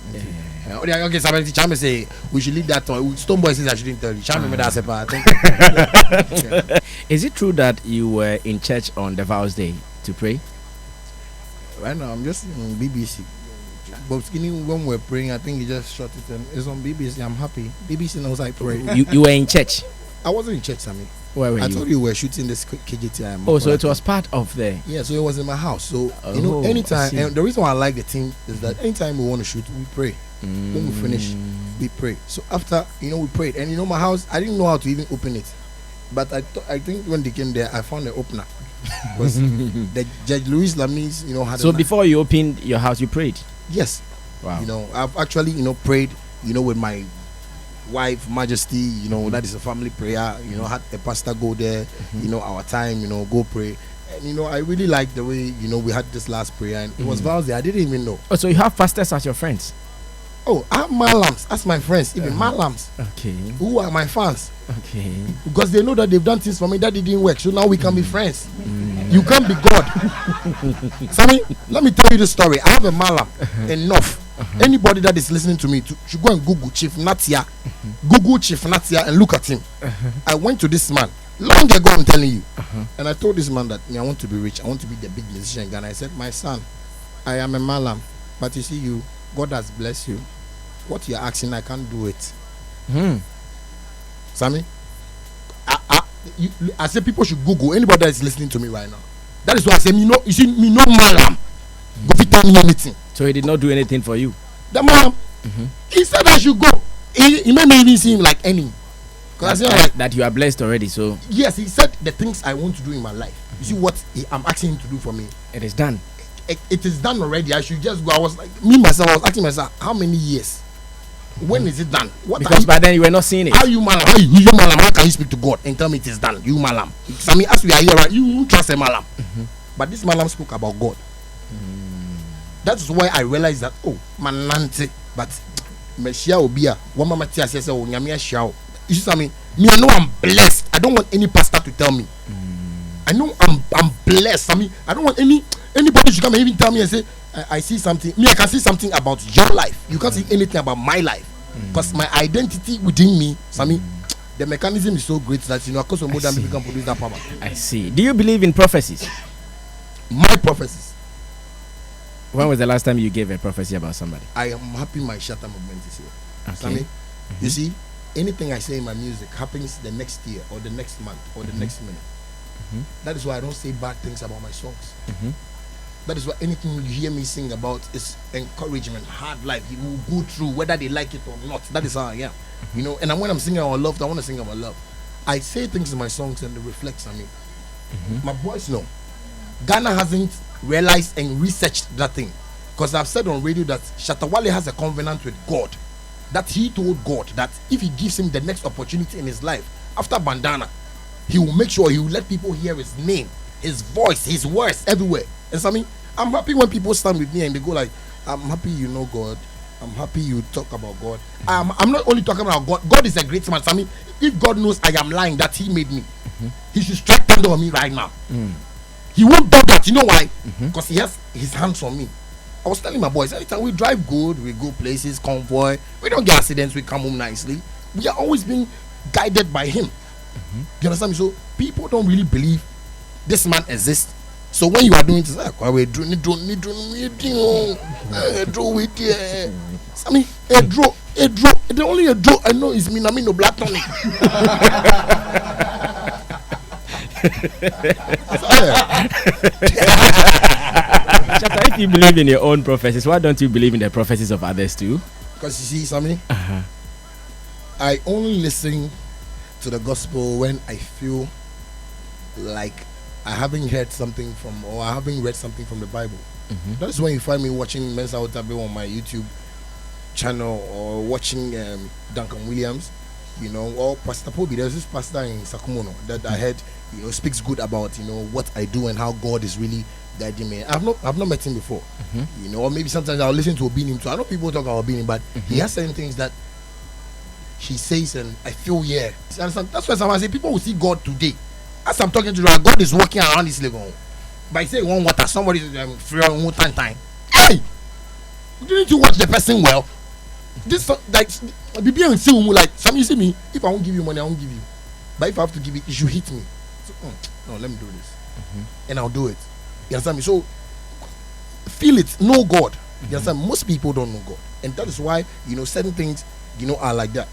Okay, somebody champion say we should leave that. Stumbo says I shouldn't tell you. Champion that say, I think. Is it true that you were in church on the Vows Day to pray? Right now, I'm just on BBC. But skinny when we're praying, I think he just shot it and it's on BBC. I'm happy. BBC knows I pray. You were in church? I wasn't in church, Sammy. Where were you? I told you we were shooting this KGTI. Oh, so it was part of the... Yeah, so it was in my house. So, anytime... And the reason why I like the team is that anytime we want to shoot, we pray. When we finish, we pray. So after, we prayed. And my house, I didn't know how to even open it. But I think when they came there, I found the opener. Because the Judge Louis Lamis, had. So before you opened your house, you prayed? Yes. Wow. I've actually, prayed, with my wife, Majesty. That is a family prayer. Had the pastor go there. Our time. Go pray. And I really like the way we had this last prayer, and it was Vows Day. I didn't even know. Oh, so you have pastors as your friends? Oh, I have Malams. That's my friends. Even Malams. Okay. Who are my fans? Okay. Because they know that they've done things for me that didn't work. So now we can be friends. You can't be God. Sammy, let me tell you the story. I have a Malam. Enough. Anybody that is listening to me should go and Google Chief Natia. Google Chief Natia and look at him. I went to this man long ago, I'm telling you. And I told this man that I want to be rich. I want to be the big musician in Ghana. I said, my son, I am a Malam. But you see, God has blessed you. What you're asking, I can't do it. Sammy, I say people should Google anybody that is listening to me right now. That is why I say, you see, me no Malam. Go fit tell me anything. So he did not do anything for you? The Malam, he said I should go. He made me even see him like enemy. That you are blessed already, so. Yes, he said the things I want to do in my life. You see what I'm asking him to do for me. It is done. It is done already. I should just go. I was like, I was asking myself, how many years? When is it done? Because by then you were not seeing it. How you Malam? How can you speak to God and tell me it is done? You Malam. I mean, as we are here, right? You trust a Malam. But this Malam spoke about God. That's why I realized that, manante, but Meshia Obia, one mama tia says, Nyamia Shao. You see, me, I know I'm blessed. I don't want any pastor to tell me. I know I'm blessed. I don't want anybody should come and even tell me and say, I see something. I can see something about your life. You can't see anything about my life. Because my identity within me, the mechanism is so great that because of more than people can produce that power. I see. Do you believe in prophecies? My prophecies. When was the last time you gave a prophecy about somebody? I am happy my Shatta movement is here. Okay. You see, anything I say in my music happens the next year or the next month or the next minute. That is why I don't say bad things about my songs. That is why anything you hear me sing about is encouragement, hard life. You will go through whether they like it or not. That is how I am. And when I'm singing about love, I want to sing about love. I say things in my songs and it reflects on me. My boys know. Ghana hasn't realized and researched that thing. Because I've said on radio that Shatta Wale has a covenant with God. That he told God that if he gives him the next opportunity in his life, after Bandana, he will make sure he will let people hear his name, his voice, his words everywhere. And I'm happy when people stand with me and they go like, I'm happy you know God. I'm happy you talk about God. I'm not only talking about God. God is a great man. If God knows I am lying, that he made me, he should strike thunder on me right now. He won't do that. You know why? Because he has his hands on me. I was telling my boys, anytime we drive good, we go places, convoy, we don't get accidents, we come home nicely. We are always being guided by him. You understand me? So people don't really believe this man exists. So when you are doing this, like, we draw with the only a draw I know is me, I mean no black tonic. Shatta, if you believe in your own prophecies, why don't you believe in the prophecies of others too? Because you see, Sammy, I only listen to the gospel when I feel like I haven't heard something from, or I haven't read something from the Bible. That's when you find me watching Mensa Otabe on my YouTube channel, or watching Duncan Williams. you know, or Pastor Pobi. There's this pastor in Sakumono that I heard, you know, speaks good about, you know, what I do and how God is really guiding me. I've not met him before, you know, or maybe sometimes I'll listen to Obinim too. I know people talk about Obinim, but he has certain things that he says and I feel, yeah. And that's why sometimes I say people will see God today. As I'm talking to you, God is walking around this level. By saying one water, somebody free on one time. Hey, didn't you watch the person well? This like like some you see me. If I won't give you money, I won't give you. But if I have to give it, you should hit me. So, no, let me do this, and I'll do it. You understand me? So feel it, know God. You understand? Most people don't know God, and that is why, you know, certain things, you know, are like that.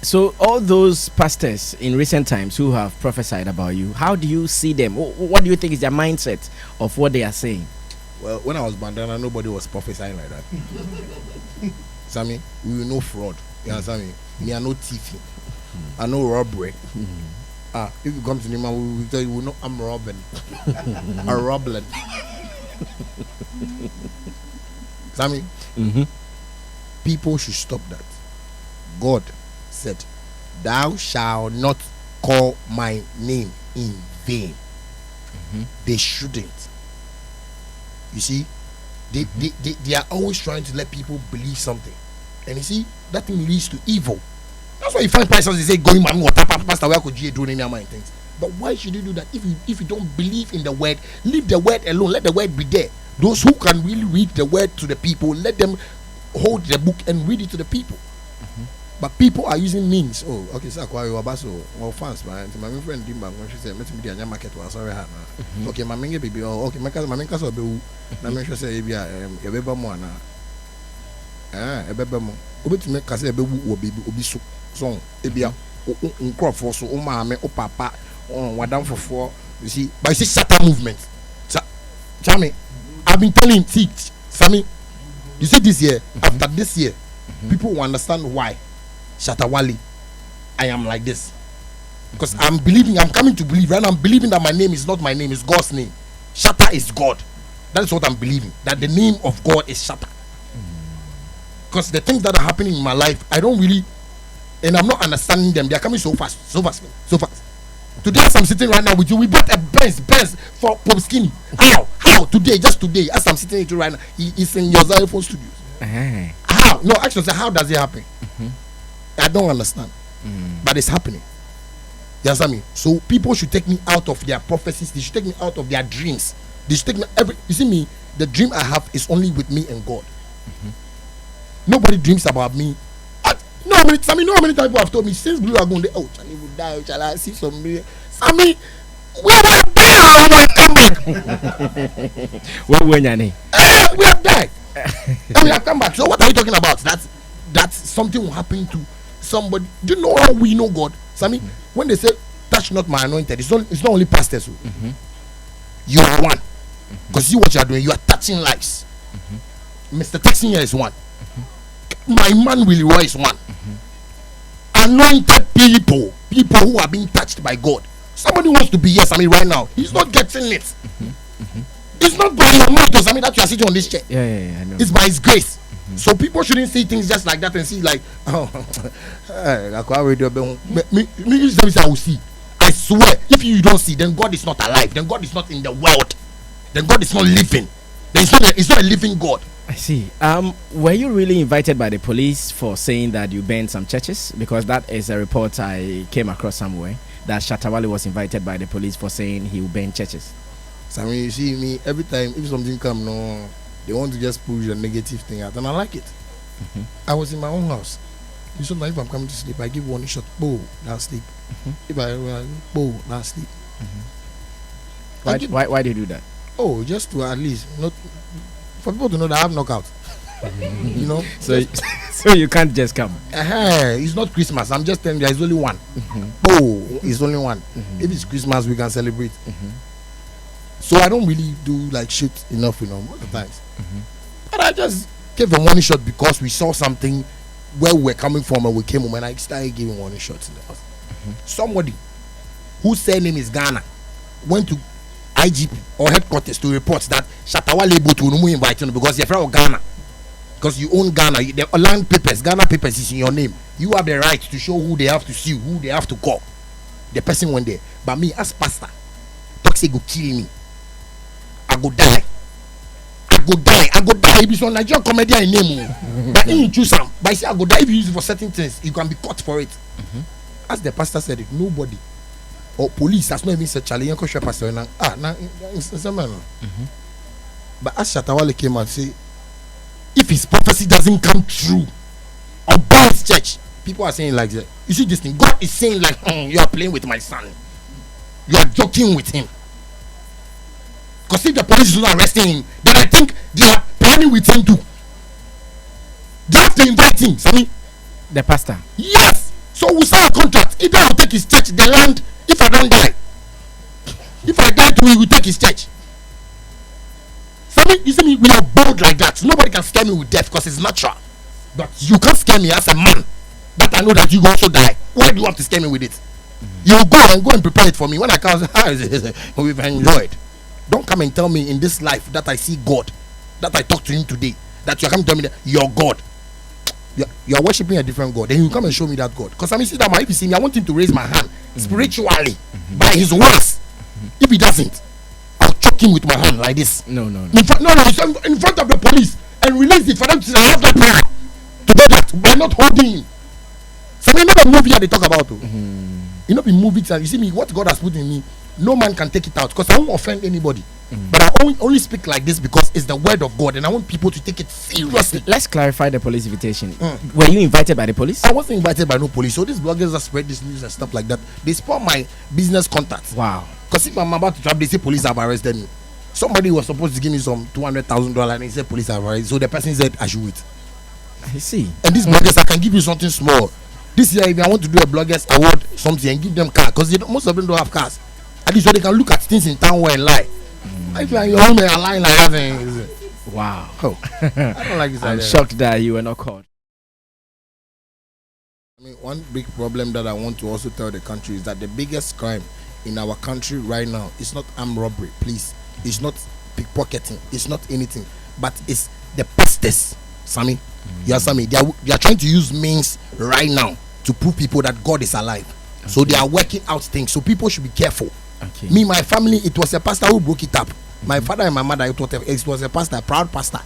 So all those pastors in recent times who have prophesied about you, how do you see them? What do you think is their mindset of what they are saying? Well, when I was bandana, nobody was prophesying like that. Sammy, we will know fraud. You understand me? Me, I know thieving. I know robbery. If you come to Nima, we will tell you, know I'm robbing. I'm robbing. Sammy, people should stop that. God said, "Thou shalt not call my name in vain." They shouldn't. You see, they are always trying to let people believe something, and you see that thing leads to evil. That's why you find pastors they say going man water pastor where could you do any amount of things. But why should you do that if you don't believe in the word? Leave the word alone. Let the word be there. Those who can really read the word to the people, let them hold the book and read it to the people. But people are using means. Oh, okay, so well, fans, man. My friend Dimba, when she said, "Let me be a market was sorry." Okay, my minga baby. Oh, okay, my cousin will be. Na me say, "Ebia, ebeba mo na." Ebeba mo. Obi to make kase ebebu obi so. Ebia, uncrop so, mama, papa, wadam for. You see, by this Shatta movement. Chami, I've been telling him, Sammy, you see this year, after this year, people will understand why. Shatta Wale, I am like this because I'm coming to believe, right now I'm believing that my name is not my name, it's God's name. Shatta is God. That is what I'm believing, that the name of God is Shatta. Because the things that are happening in my life, I don't really, and I'm not understanding them. They are coming so fast. Today as I'm sitting right now with you, we bought a Benz for Pop Skinny. How just today as I'm sitting with you right now, he's in your zylofon studios. How? No, actually, how does it happen? I don't understand, but it's happening. You understand me? So people should take me out of their prophecies. They should take me out of their dreams. They should take me you see me, the dream I have is only with me and God. Nobody dreams about me. No, how many people have told me since Blue Lagoon, Charlie will die, shall I see some million? Sammy, we are dead. We come back. We are dead. And we have come back. So what are you talking about? That's something will happen to somebody. Do you know how we know God, Sammy? When they say touch not my anointed, it's not only pastors. You are one, because see what you are doing. You are touching lives. Mr. Texan here is one. My man Willie Roy is one. Anointed people who are being touched by God. Somebody wants to be here, Sammy, right now. He's not getting it. It's not by your might, Sammy, that you are sitting on this chair. Yeah, I know. It's by His grace. So people shouldn't see things just like that and see like, I will see. I swear, if you don't see, then God is not alive. Then God is not in the world. Then God is not living. Then it's not a living God. I see. Were you really invited by the police for saying that you burned some churches? Because that is a report I came across somewhere, that Shatta Wale was invited by the police for saying he will burn churches. So when you see me, every time if something come, no, they want to just push a negative thing out, and I like it. I was in my own house. Sometimes if I'm coming to sleep, I give one shot, boom, now sleep. If I boom, now sleep. Why do you do that? Oh, just to at least not for people to know that I have knockout. You know, so you can't just come. It's not Christmas. I'm just telling you, there's only one. Oh, it's only one. If it's Christmas, we can celebrate. So I don't really do like shit enough, most of the times. But I just gave a warning shot because we saw something where we were coming from and we came home and I started giving warning shots in the house. Somebody whose surname is Ghana went to IGP or headquarters to report that Shatta Wale able to invite him because he's from Ghana. because you own Ghana. The land papers, Ghana papers is in your name. You have the right to show who they have to sue, who they have to call. The person went there. But me as pastor, toxic go kill me. I go die. I go die. If it's on Nigerian comedian in name, but you choose some. But I say I go die if you use it for certain things. You can be caught for it. As the pastor said it, nobody or police has not even said Charlie Yanko Share Pastor. But as Shatta Wale came and say, if his prophecy doesn't come true or burn his church, people are saying like that. You see this thing, God is saying like, you are playing with my son. You are joking with him. Because if the police is not arresting him, then I think they are planning with him too. They have to invite him, Sammy. The pastor? Yes. So we sign a contract. Either I'll take his church, the land, if I don't die. If I die too, he will take his church. Sammy, you see me, we are bold like that. Nobody can scare me with death because it's natural. But you can't scare me as a man. That I know that you will also die. Why do you have to scare me with it? You go and prepare it for me. When I come, we've enjoyed. Don't come and tell me in this life that I see God, that I talk to him today, that you're coming to tell me that you're God. You're worshiping a different God. Then you come and show me that God. Because I mean, see that man, if you see me, I want him to raise my hand spiritually by his words. If he doesn't, I'll choke him with my hand like this. No. In front of the police and release it for them to say, I have that power to do that by not holding him. So I know the movie that they talk about. You know, the movie, you see me, what God has put in me, no man can take it out because I won't offend anybody. But I only speak like this because it's the word of God and I want people to take it seriously. Let's clarify the police invitation. Were you invited by the police? I wasn't invited by no police. So these bloggers that spread this news and stuff like that, they spoil my business contacts. Wow. Because if I'm about to travel, they say police have arrested me. Somebody was supposed to give me some $200,000 and he said police have arrested. So the person said I should wait. I see. And these bloggers, I can give you something small. This year, if I want to do a bloggers award something and give them car, because most of them don't have cars. At least so they can look at things in town where and lie. If you're in your home and you're lying like that, wow. Oh, I don't like this I'm idea. shocked that you were not caught. I mean, one big problem that I want to also tell the country is that the biggest crime in our country right now is not armed robbery, please. It's not pickpocketing. It's not anything. But it's the pastors, Sammy. Yeah, Sammy. They are trying to use means right now to prove people that God is alive. Okay. So they are working out things. So people should be careful. Okay. Me, my family, it was a pastor who broke it up. My father and my mother, it was a pastor, a proud pastor.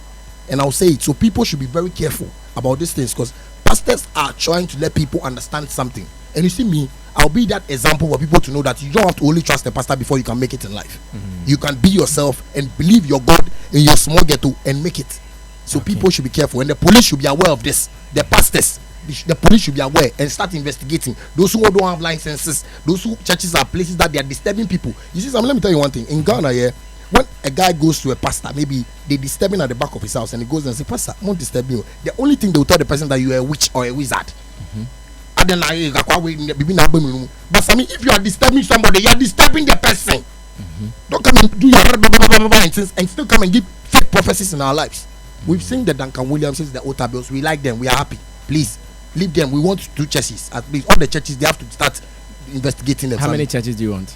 And I'll say it. So people should be very careful about these things because pastors are trying to let people understand something. And you see me, I'll be that example for people to know that you don't have to only trust the pastor before you can make it in life. You can be yourself and believe your God in your small ghetto and make it. So people should be careful. And the police should be aware of this. The pastors, the police should be aware and start investigating. Those who don't have licenses, those who churches are places that they are disturbing people. You see, let me tell you one thing. In Ghana, when a guy goes to a pastor, maybe they disturb him at the back of his house and he goes and says, Pastor, I won't disturb you. The only thing they will tell the person that you are a witch or a wizard. But I mean, if you are disturbing somebody, you are disturbing the person. Don't come and do your and still come and give fake prophecies in our lives. We've seen the Duncan Williamses, the Otta Bills. We like them. We are happy. Please leave them. We want 2 churches. At least all the churches, they have to start investigating them. How many churches do you want?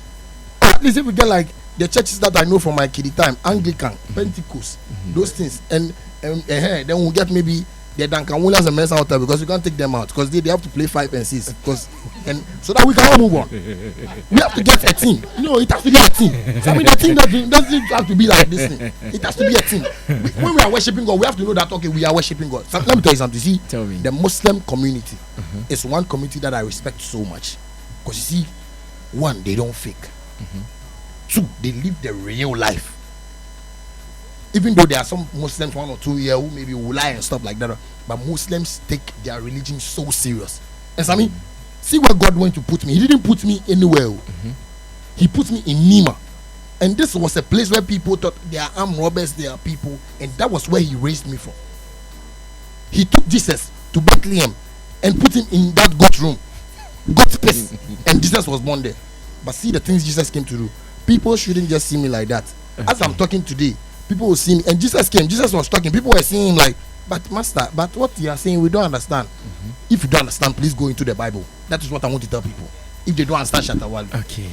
At least if we get like the churches that I know from my kiddie time, Anglican, Pentecost, those things, and then we'll get maybe the Duncan Williams and Mensa Hotel because you can't take them out because they have to play 5 and 6 because and so that we can all move on. We have to get a team. No, it has to be a team. So I mean, the team doesn't have to be like this thing. It has to be a team. When we are worshiping God, we have to know that okay, we are worshiping God. So, let me tell you something. See, tell me. The Muslim community is one community that I respect so much because you see, 1, they don't fake. 2, they live the real life. Even though there are some Muslims, 1 or 2 here who maybe will lie and stuff like that, but Muslims take their religion so serious. And I mean, see where God went to put me. He didn't put me anywhere. He put me in Nima. And this was a place where people thought they are armed robbers, they are people. And that was where he raised me from. He took Jesus to Bethlehem and put him in that goat room. Goat space. And Jesus was born there. But see the things Jesus came to do. People shouldn't just see me like that. As I'm talking today, people will see me. And Jesus came. Jesus was talking. People were seeing him like, but Master, but what you are saying, we don't understand. If you don't understand, please go into the Bible. That is what I want to tell people. If they don't understand Shatta Wale. Okay.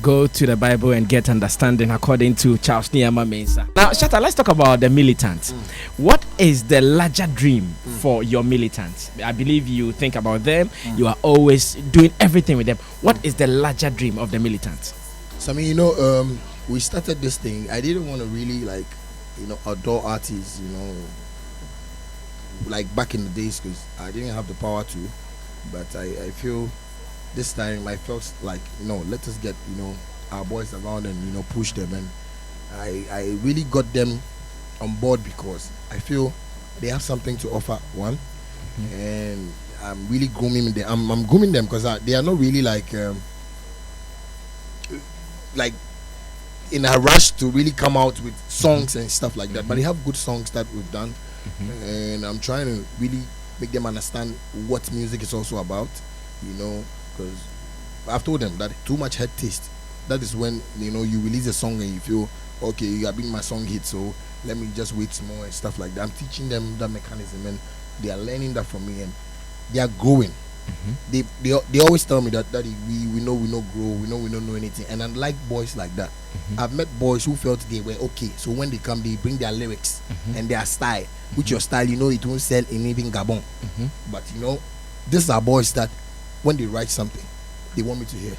go to the Bible and get understanding according to Charles Niyama Mensah. Now, Shatta, let's talk about the militants. What is the larger dream for your militants? I believe you think about them. You are always doing everything with them. What is the larger dream of the militants? So, I mean, we started this thing. I didn't want to really, outdoor artists, like back in the days, because I didn't have the power to. But I feel this time I felt like, let us get, our boys around and, push them. And I really got them on board because I feel they have something to offer, one. And I'm really grooming them. I'm grooming them because they are not really like in a rush to really come out with songs and stuff like that. But they have good songs that we've done. And I'm trying to really make them understand what music is also about, because I've told them that too much head taste. That is when, you release a song and you feel, okay, you have been my song hit, so let me just wait some more and stuff like that. I'm teaching them that mechanism and they are learning that from me and they are growing. They always tell me that we know we don't grow, we don't know anything. And I like boys like that. I've met boys who felt they were okay. So when they come, they bring their lyrics and their style. With your style, it won't sell in even Gabon. But these are boys that when they write something, they want me to hear.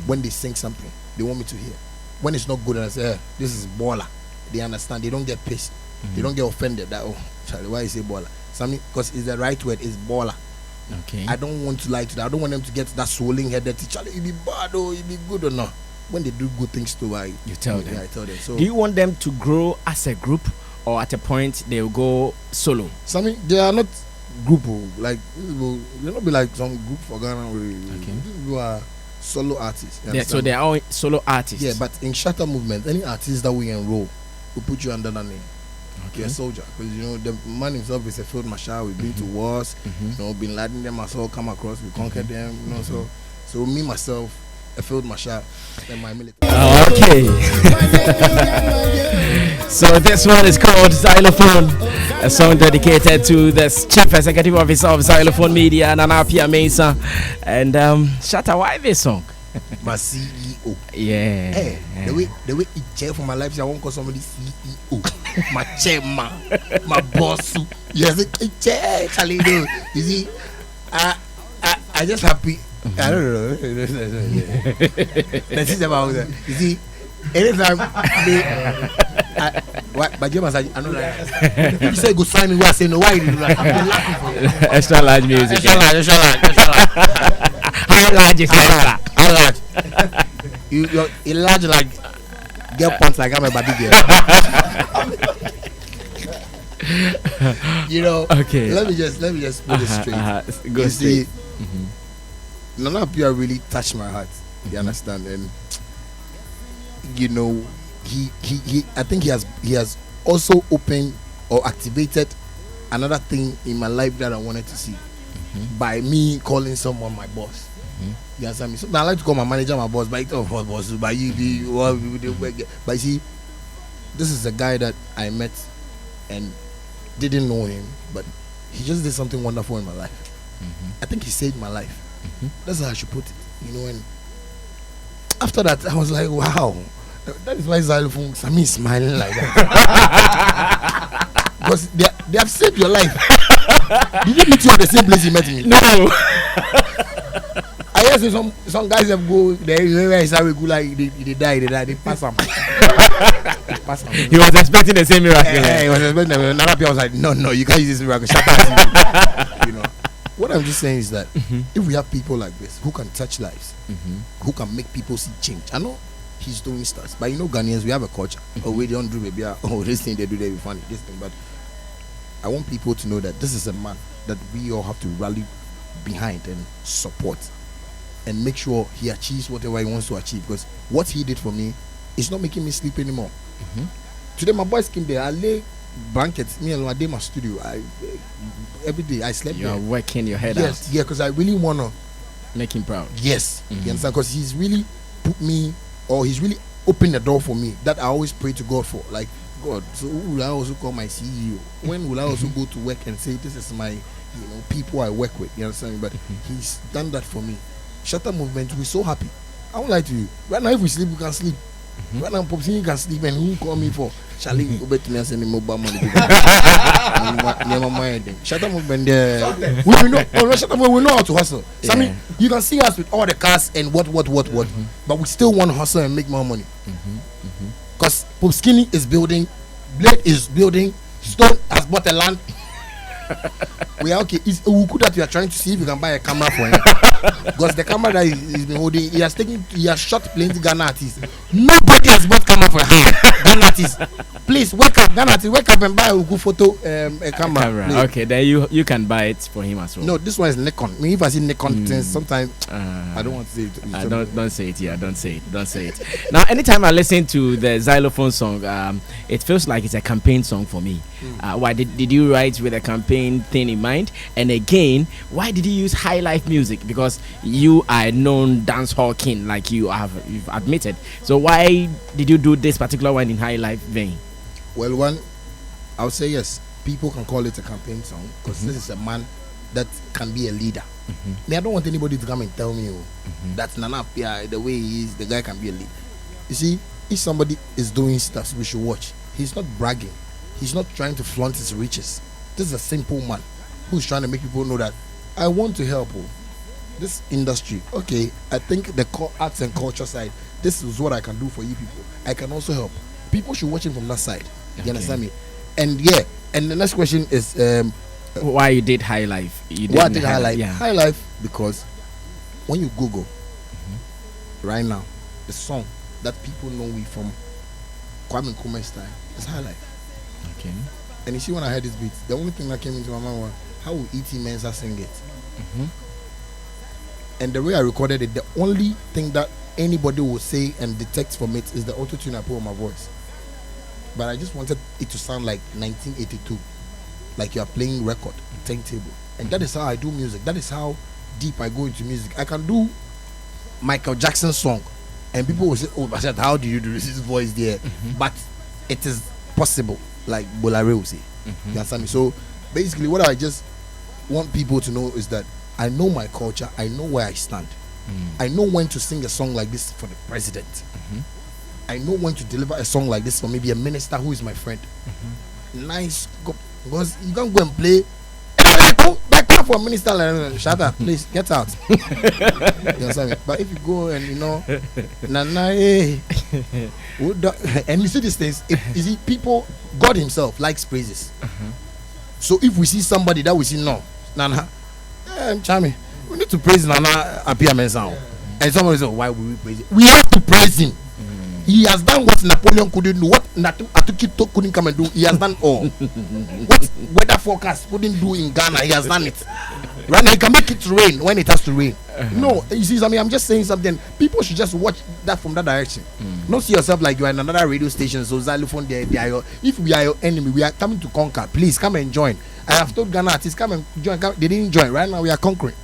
When they sing something, they want me to hear. When it's not good, and I say, this is baller. They understand. They don't get pissed. They don't get offended that, Charlie, why you say baller? Something, because it's the right word, it's baller. Okay. I don't want to lie to that. I don't want them to get that swollen head that Charlie, it be bad or it be good or not. When they do good things too, you tell them. Yeah, I tell them. So, do you want them to grow as a group, or at a point they'll go solo? Something they are not group like they'll not be like some group for Ghana who are solo artists. Yeah, so they are all solo artists. Yeah, but in Shatta movement, any artist that we enroll, we put you under that name. Okay, a soldier, because the man himself is a field marshal. We've been to wars. Bin Laden them as well come across. We conquered them. So me myself, a field marshal, and my military. Okay. So this one is called Xylophone, a song dedicated to the Chief Executive Officer of Xylophone Media, Nana Pia Mensah. And Shatta, why this song? My CEO. Yeah. Hey, the way it chair for my life, I won't call somebody CEO. My chairman, my boss. Yes, it chair, Charlie. You see, I just happy. I don't know. That's it about that. You see, anytime but you must I know like you say go sign me, I say no, why you do that? I'm laughing for you. Extra large music. Extra large. How large is extra? How large? You large like girl pants like I'm a body girl. Okay. Let me just put it straight. Go straight. Nana Pia really touched my heart. You understand? And he I think he has also opened or activated another thing in my life that I wanted to see by me calling someone my boss. You understand me? So I like to call my manager my boss, but boss, but you see, this is a guy that I met and didn't know him, but he just did something wonderful in my life. I think he saved my life. That's how I should put it, and after that I was like, wow, that is why Xylophones, I mean, smiling like that. Because they have saved your life. Did you meet you at the same place you met me? No. I hear some guys have go there, they die, they pass them. He was expecting the same miracle. He was expecting another people was like, no, you can't use this miracle. Shut up. What I'm just saying is that if we have people like this who can touch lives, who can make people see change. I know he's doing stuff, but Ghanaians, we have a culture. We don't do baby. This thing they do, they be funny. This thing, but I want people to know that this is a man that we all have to rally behind and support, and make sure he achieves whatever he wants to achieve. Because what he did for me is not making me sleep anymore. Today my boys came there. I lay blankets. Me and I did my studio. Every day I slept. You are working your head out. Yeah, because I really wanna make him proud. Yes, you understand? Because he's really put me, or he's really opened the door for me that I always pray to God for. Like, God, so who will I also call my CEO? When will I also go to work and say this is my, people I work with? You understand? But he's done that for me. Shatta movement, we're so happy. I won't lie to you. Right now, if we sleep, we can sleep. Right now, Popsy, you can sleep, and who call me for? Charlie, go back to me and send me mobile money. Never mind. Shut up, we know. Oh no, shut up, we know how to hustle. So, I mean, you can see us with all the cars and what, but we still want to hustle and make more money. Because Popskinny is building, Blade is building, Stone has bought a land. We are okay. It's Uku that we are trying to see if we can buy a camera for him. Because the camera that he's been holding, he has shot plenty Ghana artists. Nobody has bought camera for him. Ghana artists, please wake up, Ghana artists, wake up and buy a Uku photo a camera. Okay, then you can buy it for him as well. No, this one is Nikon. I mean, if I see Nikon things, sometimes I don't want to say it. Don't say it. Yeah, don't say it. Now, anytime I listen to the Xylophone song, it feels like it's a campaign song for me. Why did you write with a campaign thing in mind? And again, why did you use high life music? Because you are a known dance hall king, like you've admitted. So why did you do this particular one in high life vein? Well, one, I would say yes. People can call it a campaign song because this is a man that can be a leader. I don't want anybody to come and tell me that's Nana Pia, the way he is, the guy can be a leader. You see, if somebody is doing stuff, we should watch. He's not bragging. He's not trying to flaunt his riches. This is a simple man who's trying to make people know that I want to help this industry. Okay, I think the arts and culture side, this is what I can do for you people. I can also help. People should watch him from that side. You understand me? And and the next question is why you did high life? Why I did high life? Yeah. High life because when you Google right now, the song that people know we from Kwame Nkrumah's time is high life. Okay. And you see, when I heard this beat, the only thing that came into my mind was how will E.T. Mensah sing it? And the way I recorded it, the only thing that anybody will say and detect from it is the auto-tune I put on my voice. But I just wanted it to sound like 1982, like you are playing record, turntable. And that is how I do music. That is how deep I go into music. I can do Michael Jackson song, and people will say, "Oh, I said, how do you do this voice there?" But it is possible, like Bolare will say. You understand me? So basically, what I just want people to know is that I know my culture. I know where I stand. I know when to sing a song like this for the president. I know when to deliver a song like this for maybe a minister who is my friend. Nice, because you can't go and play back for a minister like Shatta, please get out. You understand me? But if you go and and you see these things, you see people, God Himself likes praises. So if we see somebody that we see Nana, Chami, we need to praise Nana Apia Mensah. And somebody says, why would we praise him? We have to praise him. He has done what Napoleon couldn't do, what Atukito couldn't come and do. He has done all. What weather forecast couldn't do in Ghana, he has done it. Right now, he can make it rain when it has to rain. No, you see, I mean, I'm just saying something. People should just watch that from that direction. Not see yourself like you are in another radio station. So Xylophone, if we are your enemy, we are coming to conquer. Please come and join. I have told Ghana artists, come and join. They didn't join. Right now, we are conquering.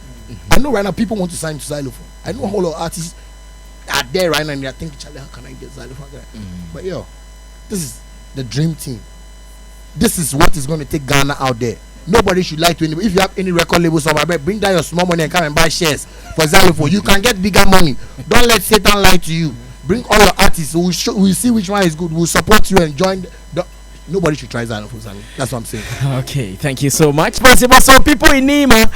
I know right now people want to sign to Xylophone. I know a whole lot of artists are there right now and they are thinking, Charlie, how can I get Xylophone? But this is the dream team. This is what is going to take Ghana out there. Nobody should lie to anybody. If you have any record labels somewhere, bring down your small money and come and buy shares for Xylophone. You can get bigger money. Don't let Satan lie to you. Bring all your artists. We'll see which one is good. We'll support you and join. Nobody should try Xylophone. That's what I'm saying. Okay, thank you so much. But some people in Nima